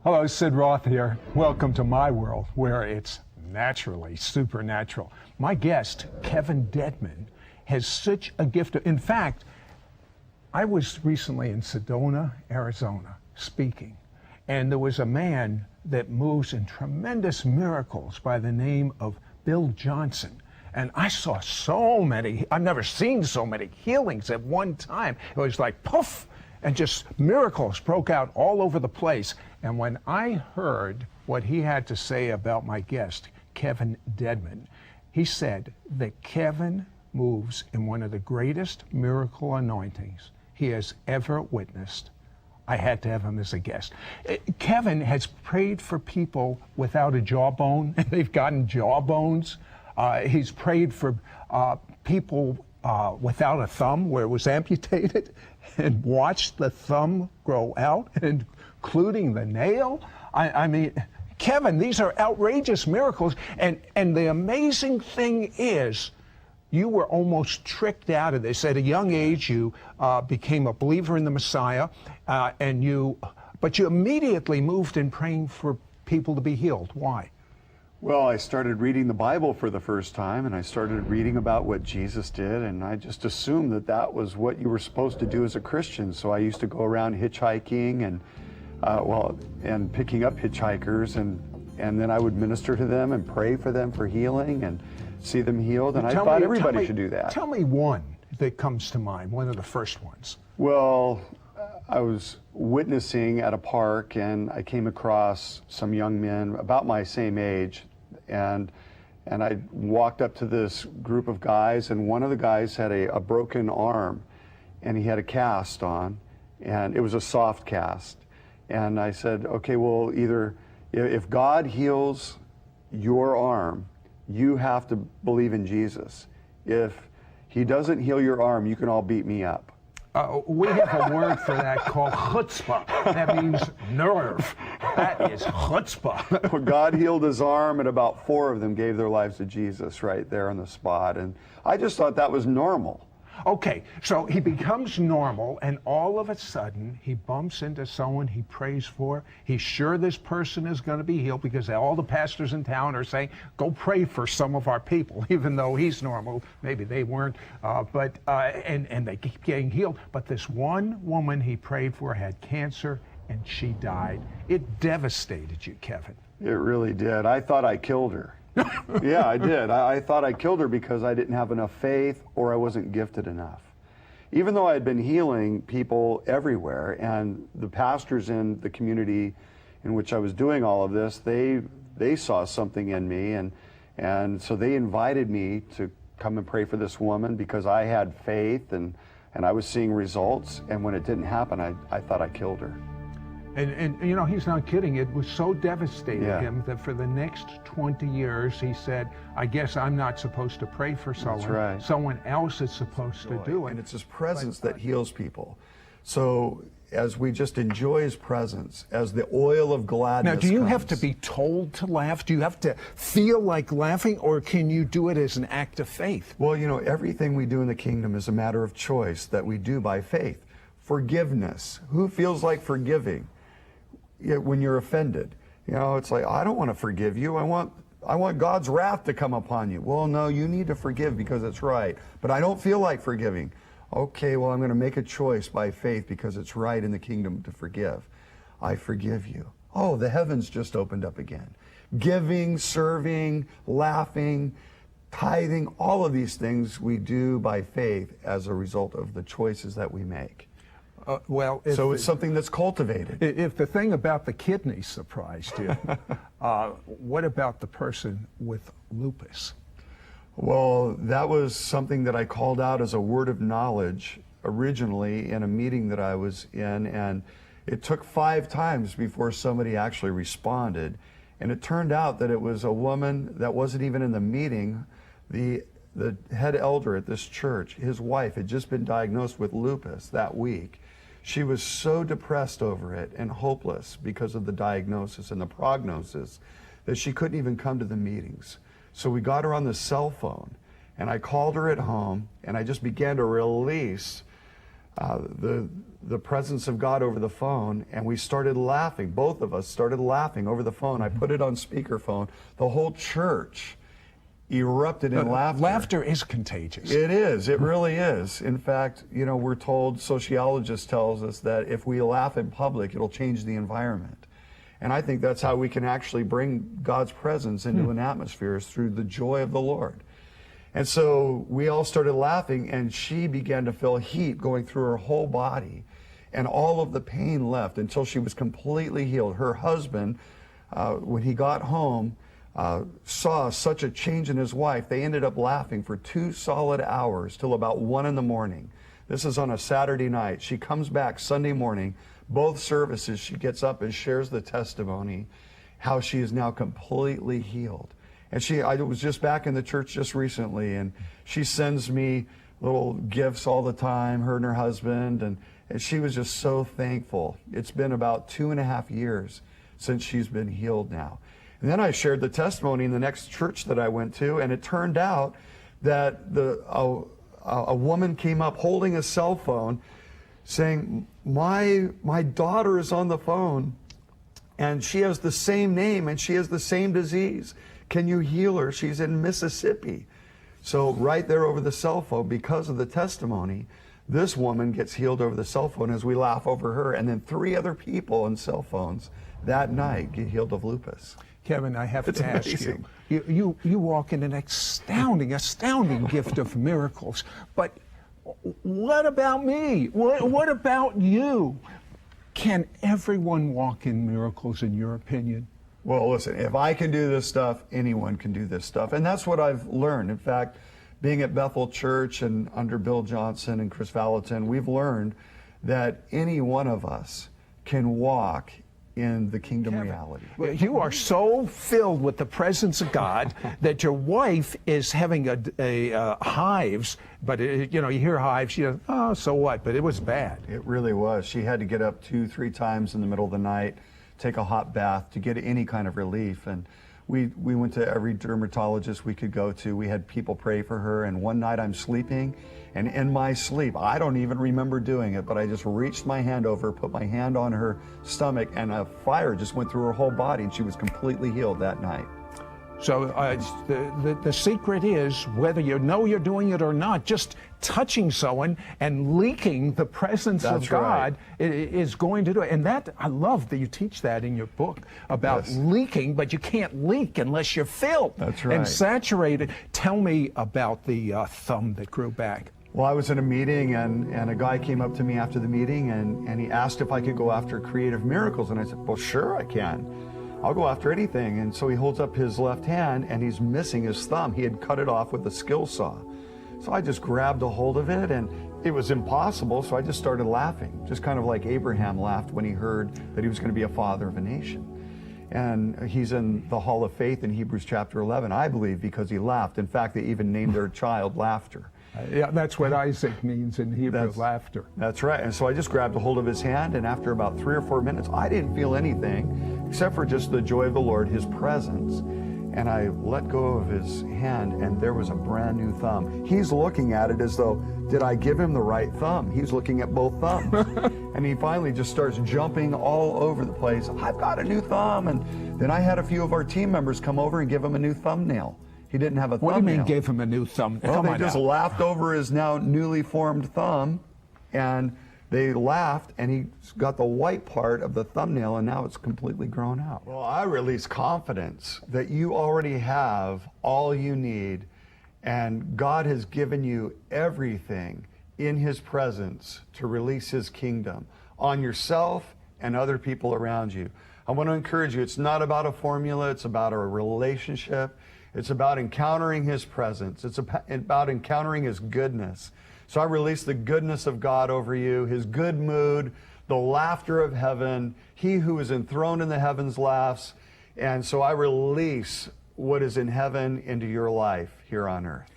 Hello, Sid Roth here. Welcome to my world where it's naturally supernatural. My guest, Kevin Dedmon, has such a gift. In fact, I was recently in Sedona, Arizona, speaking, and there was a man that moves in tremendous miracles by the name of Bill Johnson. And I saw so many, I've never seen so many healings at one time. It was like poof, and just miracles broke out all over the place. And when I heard what he had to say about my guest, Kevin Dedmon, he said that Kevin moves in one of the greatest miracle anointings he has ever witnessed. I had to have him as a guest. Kevin has prayed for people without a jawbone, and they've gotten jawbones. He's prayed for people without a thumb where it was amputated and watched the thumb grow out, including the nail. I mean, Kevin, these are outrageous miracles. And the amazing thing is, you were almost tricked out of this. At a young age, you became a believer in the Messiah, but you immediately moved in praying for people to be healed. Why? Well, I started reading the Bible for the first time, and I started reading about what Jesus did, and I just assumed that that was what you were supposed to do as a Christian. So I used to go around hitchhiking and picking up hitchhikers, and then I would minister to them and pray for them for healing and see them healed, and I thought everybody should do that. Tell me one that comes to mind, one of the first ones. Well, I was witnessing at a park, and I came across some young men about my same age, and I walked up to this group of guys, and one of the guys had a broken arm, and he had a cast on, and it was a soft cast. And I said, okay, well, either if God heals your arm, you have to believe in Jesus. If he doesn't heal your arm, you can all beat me up. We have a word for that called chutzpah. That means nerve. That is chutzpah. Well, God healed his arm, and about 4 of them gave their lives to Jesus right there on the spot. And I just thought that was normal. Okay, so he becomes normal, and all of a sudden, he bumps into someone he prays for. He's sure this person is going to be healed because all the pastors in town are saying, go pray for some of our people, even though he's normal. Maybe they weren't, and they keep getting healed. But this one woman he prayed for had cancer, and she died. It devastated you, Kevin. It really did. I thought I killed her. Yeah, I did. I thought I killed her because I didn't have enough faith, or I wasn't gifted enough. Even though I had been healing people everywhere, and the pastors in the community in which I was doing all of this, they saw something in me, and so they invited me to come and pray for this woman because I had faith, and I was seeing results, and when it didn't happen, I thought I killed her. And you know, he's not kidding. It was so devastating him that for the next 20 years, he said, I guess I'm not supposed to pray for someone. That's right. Someone else is supposed to do it. And it's his presence that heals people. So as we just enjoy his presence, as the oil of gladness Now, do you comes, have to be told to laugh? Do you have to feel like laughing, or can you do it as an act of faith? Well, you know, everything we do in the kingdom is a matter of choice that we do by faith. Forgiveness. Who feels like forgiving? When you're offended, you know, it's like, I don't want to forgive you. I want God's wrath to come upon you. Well, no, you need to forgive because it's right. But I don't feel like forgiving. Okay, well, I'm going to make a choice by faith because it's right in the kingdom to forgive. I forgive you. Oh, the heavens just opened up again. Giving, serving, laughing, tithing, all of these things we do by faith as a result of the choices that we make. So it's something that's cultivated. If the thing about the kidney surprised you, what about the person with lupus? Well, that was something that I called out as a word of knowledge originally in a meeting that I was in, and it took 5 times before somebody actually responded. And it turned out that it was a woman that wasn't even in the meeting. The head elder at this church, his wife had just been diagnosed with lupus that week. She was so depressed over it and hopeless because of the diagnosis and the prognosis that she couldn't even come to the meetings. So we got her on the cell phone, and I called her at home, and I just began to release the the presence of God over the phone, and we started laughing. Both of us started laughing over the phone. I put it on speakerphone. The whole church erupted in laughter. Laughter is contagious. It is. It really is. In fact, we're told, sociologists tells us that if we laugh in public, it'll change the environment. And I think that's how we can actually bring God's presence into an atmosphere, is through the joy of the Lord. And so we all started laughing, and she began to feel heat going through her whole body, and all of the pain left until she was completely healed. Her husband, when he got home, saw such a change in his wife. They ended up laughing for 2 solid hours till about 1 in the morning. This is on a Saturday night. She comes back Sunday morning. Both services, she gets up and shares the testimony, how she is now completely healed. And I was just back in the church just recently, and she sends me little gifts all the time, her and her husband, and she was just so thankful. It's been about 2.5 years since she's been healed now. And then I shared the testimony in the next church that I went to, and it turned out that a woman came up holding a cell phone saying, my daughter is on the phone, and she has the same name, and she has the same disease. Can you heal her? She's in Mississippi. So right there over the cell phone, because of the testimony, this woman gets healed over the cell phone as we laugh over her. And then 3 other people on cell phones that night get healed of lupus. Kevin, I have It's to ask amazing. you walk in an astounding gift of miracles. But what about me? What about you? Can everyone walk in miracles, in your opinion? Well, listen, if I can do this stuff, anyone can do this stuff. And that's what I've learned. In fact, being at Bethel Church and under Bill Johnson and Chris Valentin, we've learned that any one of us can walk in the kingdom reality. Well, you are so filled with the presence of God that your wife is having a hives, but you hear hives, oh, so what? But it was bad. It really was. She had to get up 2-3 times in the middle of the night, take a hot bath to get any kind of relief. And we went to every dermatologist we could go to. We had people pray for her. And one night I'm sleeping, and in my sleep, I don't even remember doing it, but I just reached my hand over, put my hand on her stomach, and a fire just went through her whole body, and she was completely healed that night. So the secret is, whether you know you're doing it or not, just touching someone and leaking the presence of God is going to do it. And that, I love that you teach that in your book about leaking, but you can't leak unless you're filled and saturated. Tell me about the thumb that grew back. Well, I was in a meeting, and a guy came up to me after the meeting, and he asked if I could go after creative miracles. And I said, well, sure I can. I'll go after anything. And so he holds up his left hand, and he's missing his thumb. He had cut it off with a skill saw. So I just grabbed a hold of it, and it was impossible, so I just started laughing, just kind of like Abraham laughed when he heard that he was going to be a father of a nation. And he's in the Hall of Faith in Hebrews chapter 11, I believe, because he laughed. In fact, they even named their child Laughter. Yeah, that's what Isaac means in Hebrew, laughter. That's right. And so I just grabbed a hold of his hand, and after about 3 or 4 minutes, I didn't feel anything except for just the joy of the Lord, his presence. And I let go of his hand, and there was a brand new thumb. He's looking at it as though, did I give him the right thumb? He's looking at both thumbs. And he finally just starts jumping all over the place. I've got a new thumb. And then I had a few of our team members come over and give him a new thumbnail. He didn't have a thumbnail. What do you mean gave him a new thumb? Well, they just laughed over his now newly formed thumb, and they laughed, and he got the white part of the thumbnail, and now it's completely grown out. Well, I release confidence that you already have all you need, and God has given you everything in his presence to release his kingdom on yourself and other people around you. I want to encourage you, it's not about a formula, it's about a relationship. It's about encountering his presence. It's about encountering his goodness. So I release the goodness of God over you, his good mood, the laughter of heaven. He who is enthroned in the heavens laughs. And so I release what is in heaven into your life here on earth.